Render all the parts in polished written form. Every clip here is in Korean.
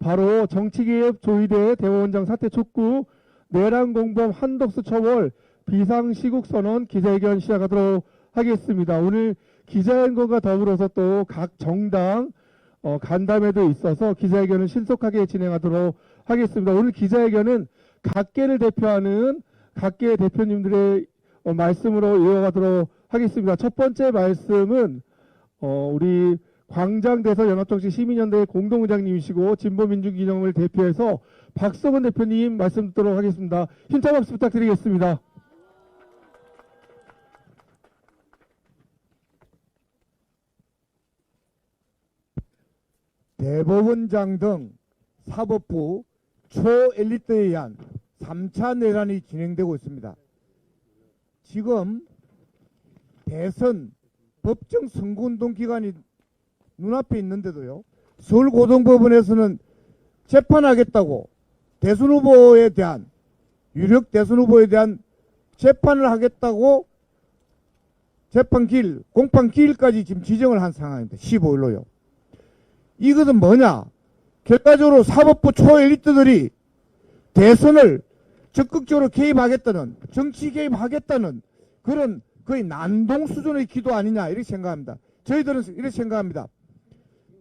바로 정치개혁 조의대 대법원장 사퇴 촉구, 내란공범 한덕수 처벌, 비상시국선언 기자회견 시작하도록 하겠습니다. 오늘 기자회견과 더불어서 또 각 정당 간담회도 있어서 기자회견을 신속하게 진행하도록 하겠습니다. 오늘 기자회견은 각계를 대표하는 각계 대표님들의 말씀으로 이어가도록 하겠습니다. 첫 번째 말씀은 우리 광장대선 연합정치 시민연대 공동의장님이시고 진보민주기념을 대표해서 박성은 대표님 말씀 듣도록 하겠습니다. 힘찬 박수 부탁드리겠습니다. 대법원장 등 사법부 초엘리트에 의한 3차 내란이 진행되고 있습니다. 지금 대선 법정 선거운동 기간이 눈앞에 있는데도요, 서울고등법원에서는 재판하겠다고 대선 후보에 대한, 유력 대선 후보에 대한 재판을 하겠다고 재판 기일, 공판 기일까지 지금 지정을 한 상황입니다. 15일로요. 이것은 뭐냐? 결과적으로 사법부 초엘리트들이 대선을 적극적으로 개입하겠다는, 정치 개입하겠다는 그런 거의 난동 수준의 기도 아니냐, 이렇게 생각합니다. 저희들은 이렇게 생각합니다.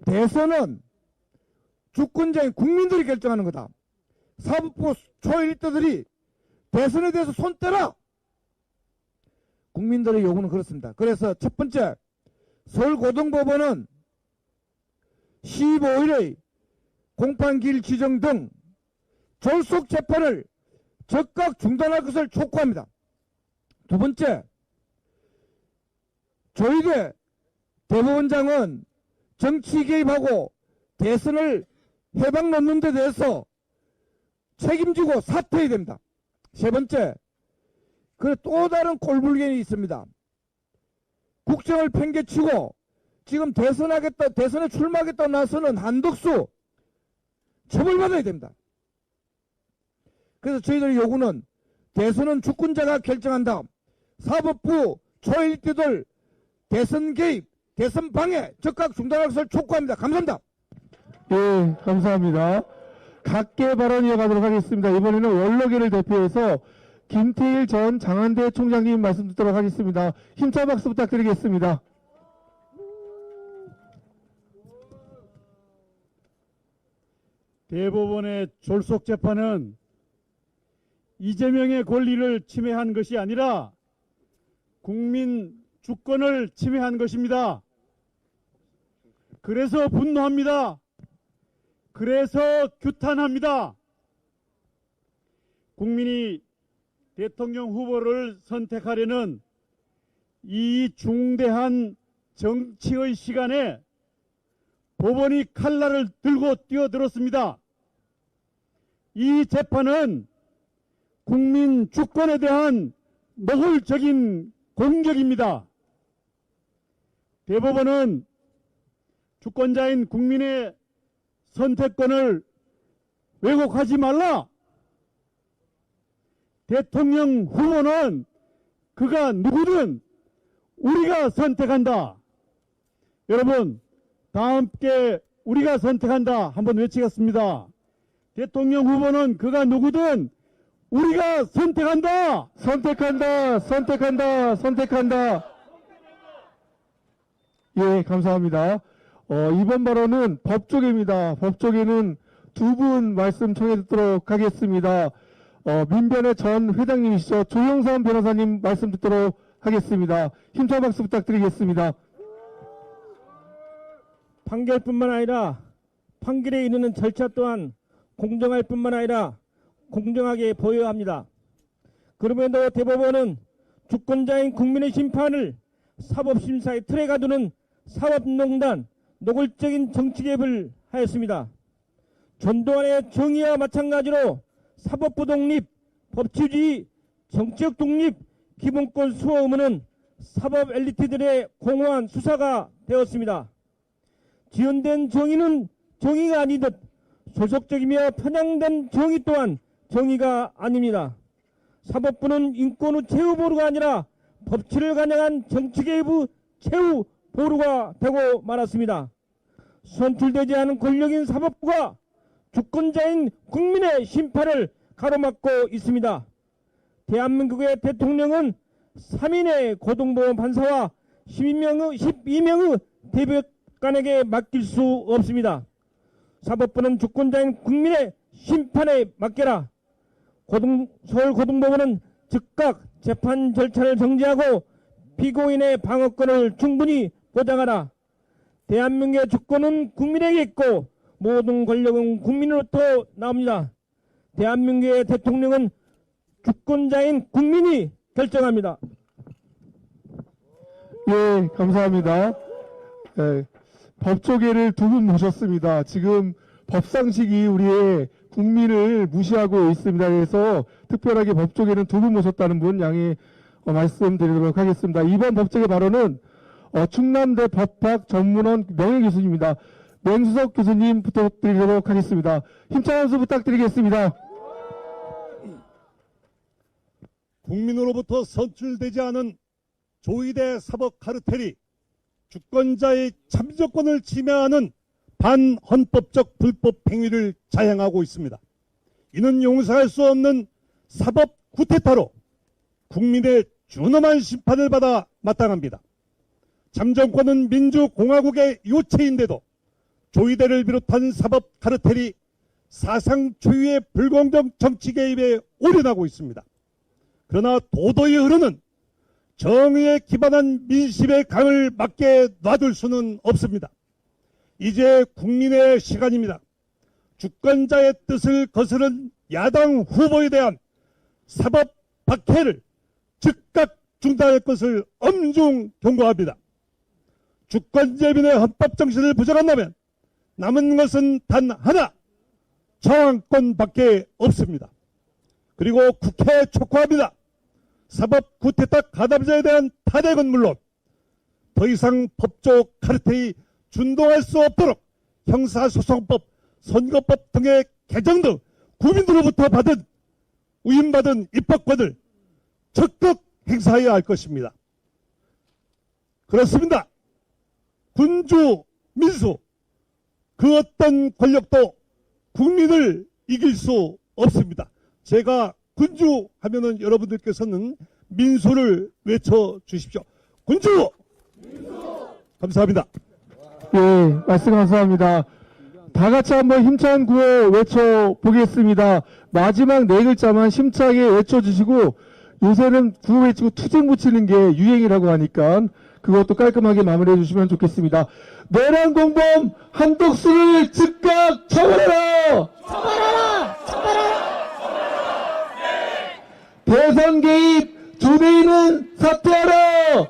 대선은 주권자인 국민들이 결정하는 거다. 사법부 초엘리트들이 대선에 대해서 손 떼라! 국민들의 요구는 그렇습니다. 그래서 첫 번째, 서울고등법원은 15일의 공판기일 지정 등 졸속 재판을 즉각 중단할 것을 촉구합니다. 두 번째, 조의대 대법원장은 정치 개입하고 대선을 해방 놓는 데 대해서 책임지고 사퇴해야 됩니다. 세 번째, 그 또 다른 꼴불견이 있습니다. 국정을 팽개치고 지금 대선에 출마하겠다고 나서는 한덕수 처벌받아야 됩니다. 그래서 저희들의 요구는 대선은 주권자가 결정한다. 사법부 초엘리트들 대선 개입, 대선 방해 즉각 중단할 것을 촉구합니다. 감사합니다. 예, 감사합니다. 각계 발언 이어가도록 하겠습니다. 이번에는 원로계를 대표해서 김태일 전 장한대 총장님 말씀 듣도록 하겠습니다. 힘찬 박수 부탁드리겠습니다. 대법원의 졸속 재판은 이재명의 권리를 침해한 것이 아니라 국민 주권을 침해한 것입니다. 그래서 분노합니다. 그래서 규탄합니다. 국민이 대통령 후보를 선택하려는 이 중대한 정치의 시간에 법원이 칼날을 들고 뛰어들었습니다. 이 재판은 국민 주권에 대한 노골적인 공격입니다. 대법원은 주권자인 국민의 선택권을 왜곡하지 말라. 대통령 후보는 그가 누구든 우리가 선택한다. 여러분, 다 함께 우리가 선택한다 한번 외치겠습니다. 대통령 후보는 그가 누구든 우리가 선택한다. 선택한다, 선택한다, 선택한다. 예, 감사합니다. 이번 발언은 법조계입니다. 법조계는 두 분 말씀 청해 듣도록 하겠습니다. 민변의 전 회장님이시죠. 조영삼 변호사님 말씀 듣도록 하겠습니다. 힘찬 박수 부탁드리겠습니다. 판결뿐만 아니라 판결에 이르는 절차 또한 공정할 뿐만 아니라 공정하게 보여야 합니다. 그럼에도 대법원은 주권자인 국민의 심판을 사법심사의 틀에 가두는 사법농단, 노골적인 정치개입을 하였습니다. 전두환의 정의와 마찬가지로 사법부 독립, 법치주의, 정치적 독립, 기본권 수호 의무는 사법 엘리트들의 공허한 수사가 되었습니다. 지연된 정의는 정의가 아니듯 소속적이며 편향된 정의 또한 정의가 아닙니다. 사법부는 인권 후 최후 보루가 아니라 법치를 관여한 정치 개입의 최후 보루가 되고 말았습니다. 선출되지 않은 권력인 사법부가 주권자인 국민의 심판을 가로막고 있습니다. 대한민국의 대통령은 3인의 고등법원 판사와 12명의 대법관에게 맡길 수 없습니다. 사법부는 주권자인 국민의 심판에 맡겨라. 서울고등법원은 즉각 재판 절차를 정지하고 피고인의 방어권을 충분히 보장하라. 대한민국의 주권은 국민에게 있고 모든 권력은 국민으로부터 나옵니다. 대한민국의 대통령은 주권자인 국민이 결정합니다. 예, 감사합니다. 예, 법조계를 두 분 모셨습니다. 지금 법상식이 우리의 국민을 무시하고 있습니다. 그래서 특별하게 법조계는 두 분 모셨다는 분 양해 말씀드리도록 하겠습니다. 이번 법조계 발언은 충남대 법학 전문원 명예교수님입니다. 맹수석 교수님 부탁드리도록 하겠습니다. 힘찬 한수 부탁드리겠습니다. 국민으로부터 선출되지 않은 조이대 사법 카르텔이 주권자의 참정권을 침해하는 반헌법적 불법 행위를 자행하고 있습니다. 이는 용서할 수 없는 사법 구태타로 국민의 준엄한 심판을 받아 마땅합니다. 참정권은 민주공화국의 요체인데도 조이대를 비롯한 사법 카르텔이 사상 초유의 불공정 정치 개입에 올인하고 있습니다. 그러나 도도히 흐르는 정의에 기반한 민심의 강을 막게 놔둘 수는 없습니다. 이제 국민의 시간입니다. 주권자의 뜻을 거스른 야당 후보에 대한 사법 박해를 즉각 중단할 것을 엄중 경고합니다. 주권재민의 헌법 정신을 부정한다면 남은 것은 단 하나, 저항권밖에 없습니다. 그리고 국회에 촉구합니다. 사법 구태타 가담자에 대한 탄핵은 물론 더 이상 법조 카르텔이 준동할 수 없도록 형사소송법, 선거법 등의 개정 등 국민들로부터 위임받은 입법권을 적극 행사해야 할 것입니다. 그렇습니다. 군주, 민수, 그 어떤 권력도 국민을 이길 수 없습니다. 제가 군주 하면은 여러분들께서는 민수를 외쳐 주십시오. 군주! 감사합니다. 예, 말씀 감사합니다. 다 같이 한번 힘찬 구호 외쳐보겠습니다. 마지막 네 글자만 힘차게 외쳐주시고, 요새는 구호 외치고 투쟁 붙이는 게 유행이라고 하니까 그것도 깔끔하게 마무리해 주시면 좋겠습니다. 내란 공범 한덕수를 즉각 처벌하라! 처벌하라! 처벌하라! 대선 개입 조대인은 사퇴하라!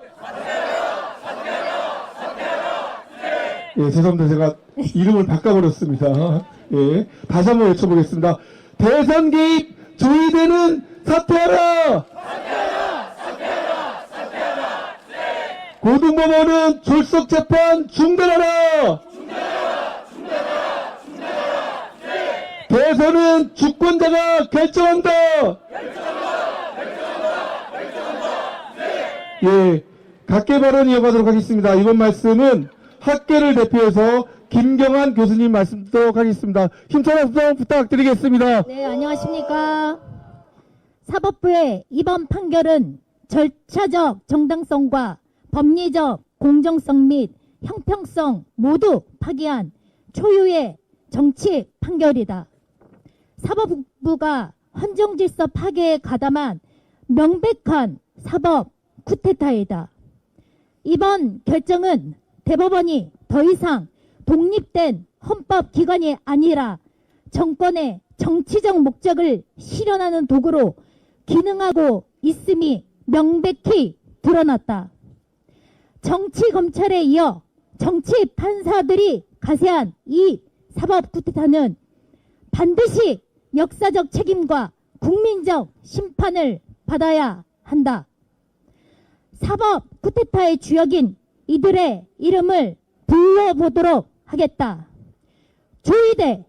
예, 죄송합니다. 제가 이름을 바꿔버렸습니다. 예, 다시 한번 외쳐보겠습니다. 대선 개입 조이대는 사퇴하라! 고등법원은 졸속 재판 중단하라! 대선은 주권자가 결정한다! 예, 각계 발언 이어가도록 하겠습니다. 이번 말씀은 학계를 대표해서 김경환 교수님 말씀 듣도록 하겠습니다. 힘찬 합성 부탁드리겠습니다. 네, 안녕하십니까. 사법부의 이번 판결은 절차적 정당성과 법리적 공정성 및 형평성 모두 파기한 초유의 정치 판결이다. 사법부가 헌정질서 파괴에 가담한 명백한 사법 쿠데타이다. 이번 결정은 대법원이 더 이상 독립된 헌법기관이 아니라 정권의 정치적 목적을 실현하는 도구로 기능하고 있음이 명백히 드러났다. 정치 검찰에 이어 정치 판사들이 가세한 이 사법 쿠데타는 반드시 역사적 책임과 국민적 심판을 받아야 한다. 사법 쿠데타의 주역인 이들의 이름을 불러보도록 하겠다. 조이대,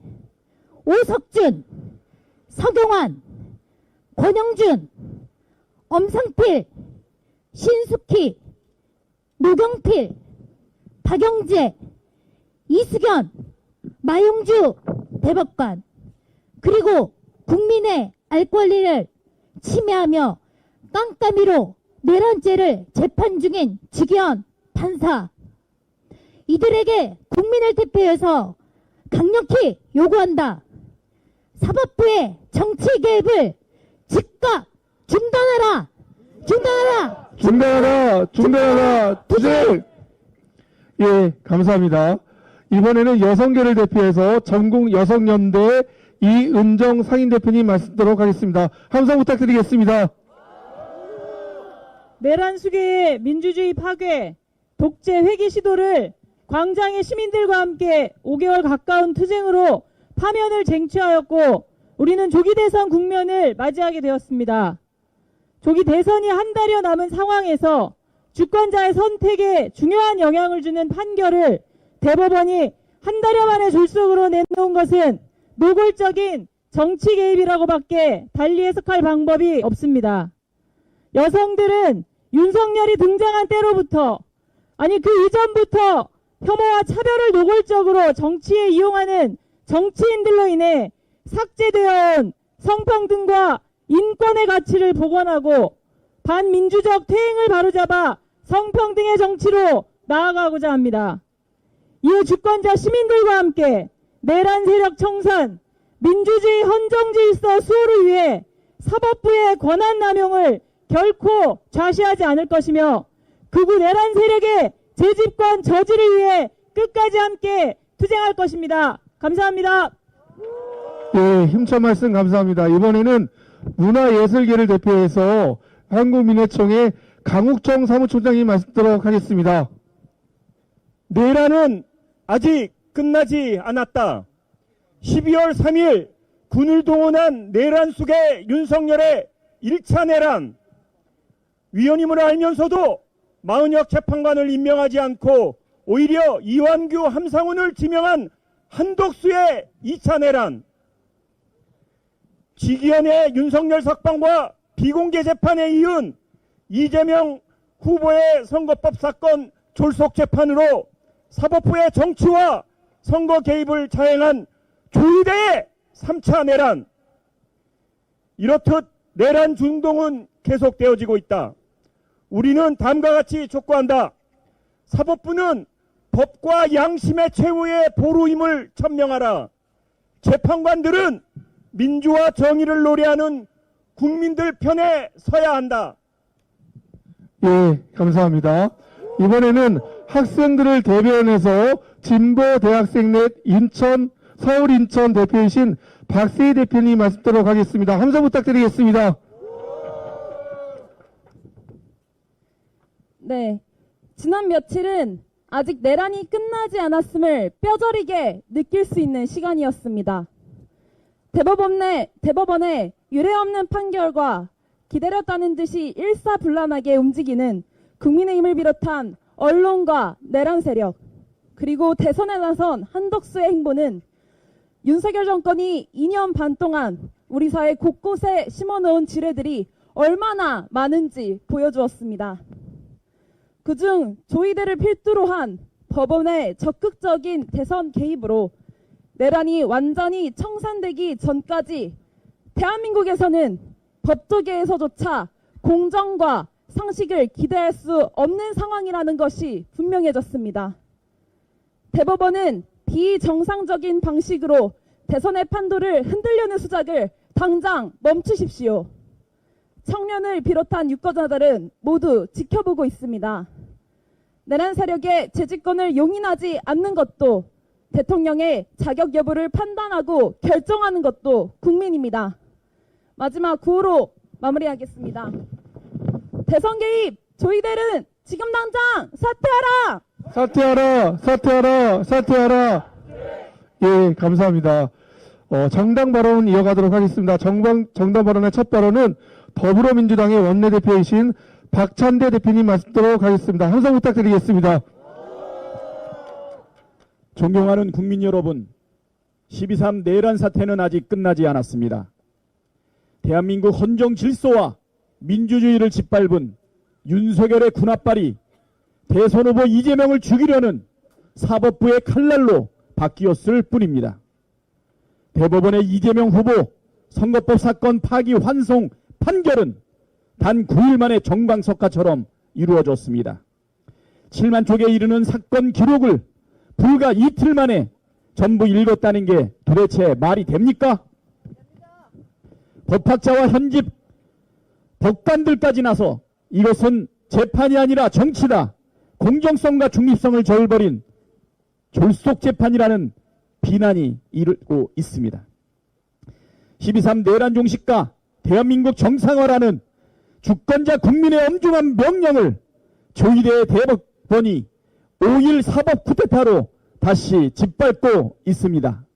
오석준, 서경환, 권영준, 엄상필, 신숙희, 노경필, 박영재, 이수견, 마용주, 대법관, 그리고 국민의 알 권리를 침해하며 깜깜이로 내란죄를 재판 중인 직위원 판사, 이들에게 국민을 대표해서 강력히 요구한다. 사법부의 정치 개입을 즉각 중단하라! 중단하라! 중단하라! 투쟁! 예, 감사합니다. 이번에는 여성계를 대표해서 전국 여성연대 이은정 상임대표님 말씀 듣도록 하겠습니다. 함성 부탁드리겠습니다. 내란 수계의 민주주의 파괴, 독재 회기 시도를 광장의 시민들과 함께 5개월 가까운 투쟁으로 파면을 쟁취하였고 우리는 조기 대선 국면을 맞이하게 되었습니다. 조기 대선이 한 달여 남은 상황에서 주권자의 선택에 중요한 영향을 주는 판결을 대법원이 한 달여 만에 졸속으로 내놓은 것은 노골적인 정치 개입이라고밖에 달리 해석할 방법이 없습니다. 여성들은 윤석열이 등장한 때로부터, 아니 그 이전부터 혐오와 차별을 노골적으로 정치에 이용하는 정치인들로 인해 삭제되어 온 성평등과 인권의 가치를 복원하고 반민주적 퇴행을 바로잡아 성평등의 정치로 나아가고자 합니다. 이후 주권자 시민들과 함께 내란 세력 청산, 민주주의 헌정질서 수호를 위해 사법부의 권한 남용을 결코 좌시하지 않을 것이며 극우 내란 세력의 재집권 저지를 위해 끝까지 함께 투쟁할 것입니다. 감사합니다. 예, 힘찬 말씀 감사합니다. 이번에는 문화예술계를 대표해서 한국민회총의 강욱정 사무총장님 말씀 듣도록 하겠습니다. 내란은 아직 끝나지 않았다. 12월 3일 군을 동원한 내란 속의 윤석열의 1차 내란. 위헌임을 알면서도 마은혁 재판관을 임명하지 않고 오히려 이완규 함상훈을 지명한 한덕수의 2차 내란. 직위원회 윤석열 석방과 비공개 재판에 이은 이재명 후보의 선거법 사건 졸속 재판으로 사법부의 정치와 선거 개입을 자행한 조희대의 3차 내란. 이렇듯 내란 중동은 계속되어지고 있다. 우리는 다음과 같이 촉구한다. 사법부는 법과 양심의 최후의 보루임을 천명하라. 재판관들은 민주와 정의를 노래하는 국민들 편에 서야 한다. 예, 감사합니다. 이번에는 학생들을 대변해서 진보 대학생넷 서울 인천 대표이신 박세희 대표님 말씀 듣도록 하겠습니다. 함성 부탁드리겠습니다. 네, 지난 며칠은 아직 내란이 끝나지 않았음을 뼈저리게 느낄 수 있는 시간이었습니다. 대법원의 유례없는 판결과 기다렸다는 듯이 일사불란하게 움직이는 국민의힘을 비롯한 언론과 내란 세력, 그리고 대선에 나선 한덕수의 행보는 윤석열 정권이 2년 반 동안 우리 사회 곳곳에 심어놓은 지뢰들이 얼마나 많은지 보여주었습니다. 그중 조희대를 필두로 한 법원의 적극적인 대선 개입으로 내란이 완전히 청산되기 전까지 대한민국에서는 법조계에서조차 공정과 상식을 기대할 수 없는 상황이라는 것이 분명해졌습니다. 대법원은 비정상적인 방식으로 대선의 판도를 흔들려는 수작을 당장 멈추십시오. 청년을 비롯한 유권자들은 모두 지켜보고 있습니다. 내란 세력의 재집권을 용인하지 않는 것도, 대통령의 자격 여부를 판단하고 결정하는 것도 국민입니다. 마지막 구호로 마무리하겠습니다. 대선 개입 조희대는 지금 당장 사퇴하라! 사퇴하라! 사퇴하라! 사퇴하라! 예, 감사합니다. 정당 발언 이어가도록 하겠습니다. 정당 발언의 첫 발언은 더불어민주당의 원내대표이신 박찬대 대표님 말씀 듣도록 하겠습니다. 함성 부탁드리겠습니다. 존경하는 국민 여러분, 12.3 내란 사태는 아직 끝나지 않았습니다. 대한민국 헌정 질서와 민주주의를 짓밟은 윤석열의 군합발이 대선 후보 이재명을 죽이려는 사법부의 칼날로 바뀌었을 뿐입니다. 대법원의 이재명 후보 선거법 사건 파기 환송 판결은 단 9일 만에 정광석화처럼 이루어졌습니다. 7만 쪽에 이르는 사건 기록을 불과 이틀 만에 전부 읽었다는 게 도대체 말이 됩니까? 법학자와 현직 법관들까지 나서 이것은 재판이 아니라 정치다, 공정성과 중립성을 저버린 졸속 재판이라는 비난이 이르고 있습니다. 12.3 내란 종식과 대한민국 정상화라는 주권자 국민의 엄중한 명령을 조희대 대법원이 5.1 사법 쿠데타로 다시 짓밟고 있습니다.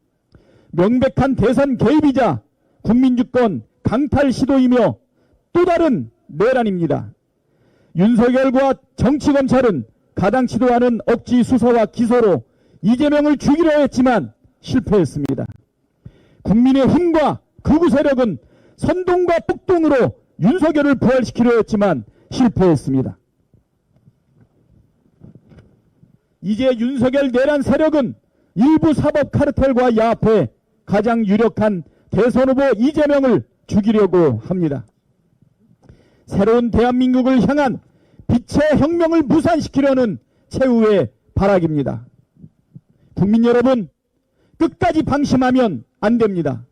명백한 대선 개입이자 국민주권 강탈 시도이며 또 다른 내란입니다. 윤석열과 정치검찰은 가당치도 않은 억지 수사와 기소로 이재명을 죽이려 했지만 실패했습니다. 국민의힘과 극우 세력은 선동과 폭동으로 윤석열을 부활시키려 했지만 실패했습니다. 이제 윤석열 내란 세력은 일부 사법 카르텔과 야합해 가장 유력한 대선 후보 이재명을 죽이려고 합니다. 새로운 대한민국을 향한 빛의 혁명을 무산시키려는 최후의 발악입니다. 국민 여러분, 끝까지 방심하면 안 됩니다.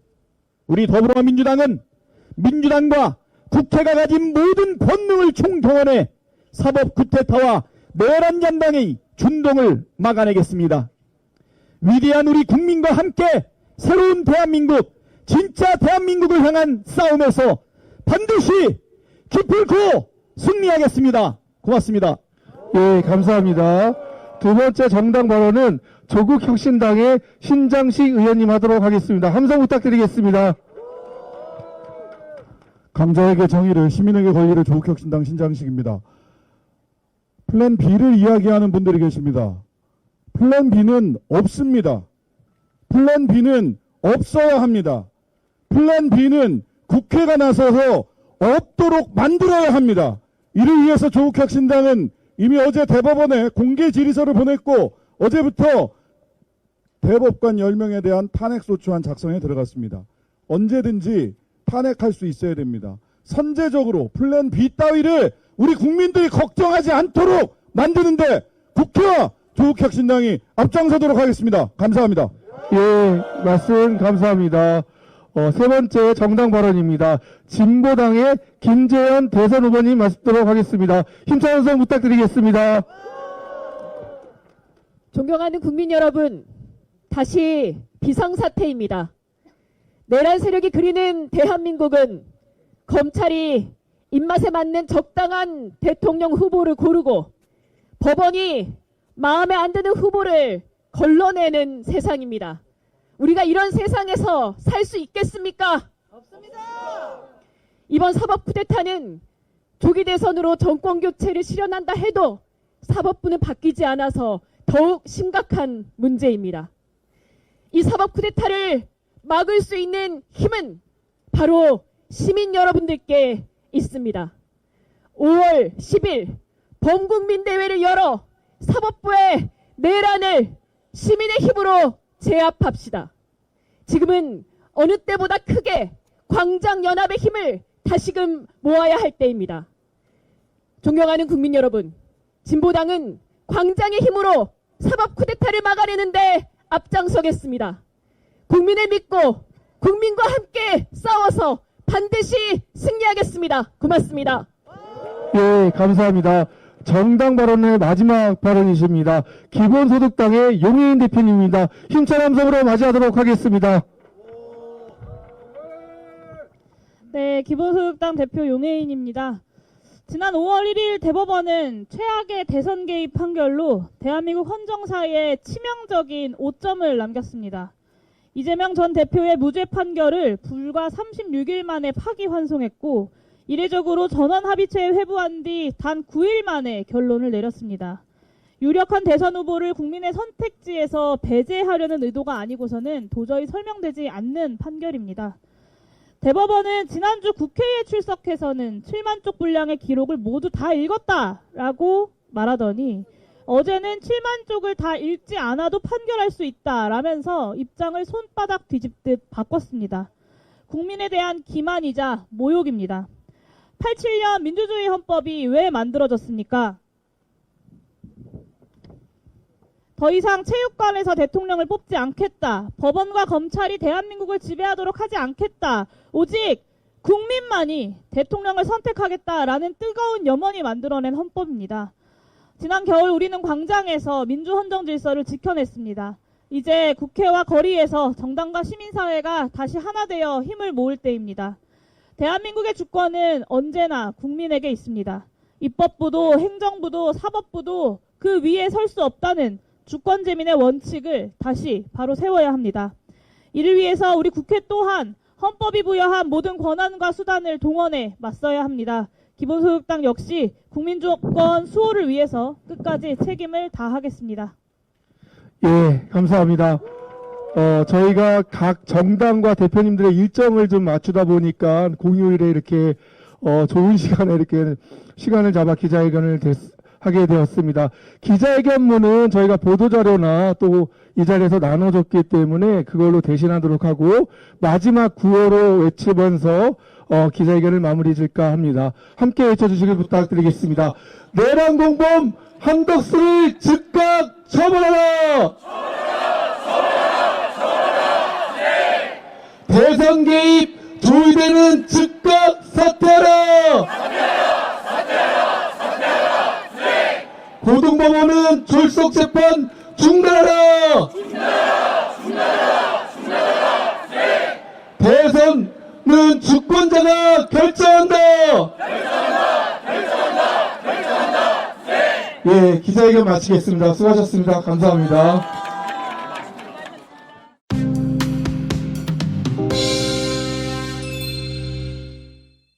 우리 더불어민주당은 민주당과 국회가 가진 모든 본능을 총동원해 사법 쿠데타와 내란 전당의 준동을 막아내겠습니다. 위대한 우리 국민과 함께 새로운 대한민국, 진짜 대한민국을 향한 싸움에서 반드시 기필코 승리하겠습니다. 고맙습니다. 예, 감사합니다. 두 번째 정당 발언은 조국혁신당의 신장식 의원님 하도록 하겠습니다. 함성 부탁드리겠습니다. 강자에게 정의를, 시민에게 권리를, 조국혁신당 신장식입니다. 플랜 B를 이야기하는 분들이 계십니다. 플랜 B는 없습니다. 플랜 B는 없어야 합니다. 플랜 B는 국회가 나서서 없도록 만들어야 합니다. 이를 위해서 조국혁신당은 이미 어제 대법원에 공개 질의서를 보냈고 어제부터 대법관 10명에 대한 탄핵소추안 작성에 들어갔습니다. 언제든지 탄핵할 수 있어야 됩니다. 선제적으로 플랜 B 따위를 우리 국민들이 걱정하지 않도록 만드는데 국회와 조국혁신당이 앞장서도록 하겠습니다. 감사합니다. 예, 말씀 감사합니다. 세 번째 정당 발언입니다. 진보당의 김재현 대선 후보님 말씀 듣도록 하겠습니다. 힘찬 함성 부탁드리겠습니다. 존경하는 국민 여러분, 다시 비상사태입니다. 내란 세력이 그리는 대한민국은 검찰이 입맛에 맞는 적당한 대통령 후보를 고르고 법원이 마음에 안 드는 후보를 걸러내는 세상입니다. 우리가 이런 세상에서 살 수 있겠습니까? 없습니다. 이번 사법 쿠데타는 조기 대선으로 정권 교체를 실현한다 해도 사법부는 바뀌지 않아서 더욱 심각한 문제입니다. 이 사법 쿠데타를 막을 수 있는 힘은 바로 시민 여러분들께 있습니다. 5월 10일 범국민대회를 열어 사법부의 내란을 시민의 힘으로 제압합시다. 지금은 어느 때보다 크게 광장연합의 힘을 다시금 모아야 할 때입니다. 존경하는 국민 여러분, 진보당은 광장의 힘으로 사법 쿠데타를 막아내는데 앞장서겠습니다. 국민을 믿고 국민과 함께 싸워서 반드시 승리하겠습니다. 고맙습니다. 예, 감사합니다. 정당 발언의 마지막 발언이십니다. 기본소득당의 용혜인 대표님입니다. 힘찬 함성으로 맞이하도록 하겠습니다. 네, 기본소득당 대표 용혜인입니다. 지난 5월 1일 대법원은 최악의 대선 개입 판결로 대한민국 헌정사에 치명적인 5점을 남겼습니다. 이재명 전 대표의 무죄 판결을 불과 36일 만에 파기환송했고 이례적으로 전원합의체에 회부한 뒤 단 9일 만에 결론을 내렸습니다. 유력한 대선 후보를 국민의 선택지에서 배제하려는 의도가 아니고서는 도저히 설명되지 않는 판결입니다. 대법원은 지난주 국회에 출석해서는 7만 쪽 분량의 기록을 모두 다 읽었다라고 말하더니 어제는 7만 쪽을 다 읽지 않아도 판결할 수 있다라면서 입장을 손바닥 뒤집듯 바꿨습니다. 국민에 대한 기만이자 모욕입니다. 87년 민주주의 헌법이 왜 만들어졌습니까? 더 이상 체육관에서 대통령을 뽑지 않겠다. 법원과 검찰이 대한민국을 지배하도록 하지 않겠다. 오직 국민만이 대통령을 선택하겠다라는 뜨거운 염원이 만들어낸 헌법입니다. 지난 겨울 우리는 광장에서 민주헌정 질서를 지켜냈습니다. 이제 국회와 거리에서 정당과 시민사회가 다시 하나 되어 힘을 모을 때입니다. 대한민국의 주권은 언제나 국민에게 있습니다. 입법부도 행정부도 사법부도 그 위에 설 수 없다는 주권재민의 원칙을 다시 바로 세워야 합니다. 이를 위해서 우리 국회 또한 헌법이 부여한 모든 권한과 수단을 동원해 맞서야 합니다. 기본소득당 역시 국민주권 수호를 위해서 끝까지 책임을 다하겠습니다. 예, 감사합니다. 저희가 각 정당과 대표님들의 일정을 좀 맞추다 보니까 공휴일에 이렇게 좋은 시간에 이렇게 시간을 잡아 기자회견을 하게 되었습니다. 기자회견문은 저희가 보도자료나 또 이 자리에서 나눠줬기 때문에 그걸로 대신하도록 하고 마지막 구호로 외치면서 기자회견을 마무리 질까 합니다. 함께 외쳐주시길 부탁드리겠습니다. 내란공범 한덕수를 즉각 처벌하라! 대선 개입 조의대는 즉각 사퇴하라! 고등법원은 졸속재판 중단하라! 대선은 주권자가 결정한다! 예, 기자회견 마치겠습니다. 수고하셨습니다. 감사합니다.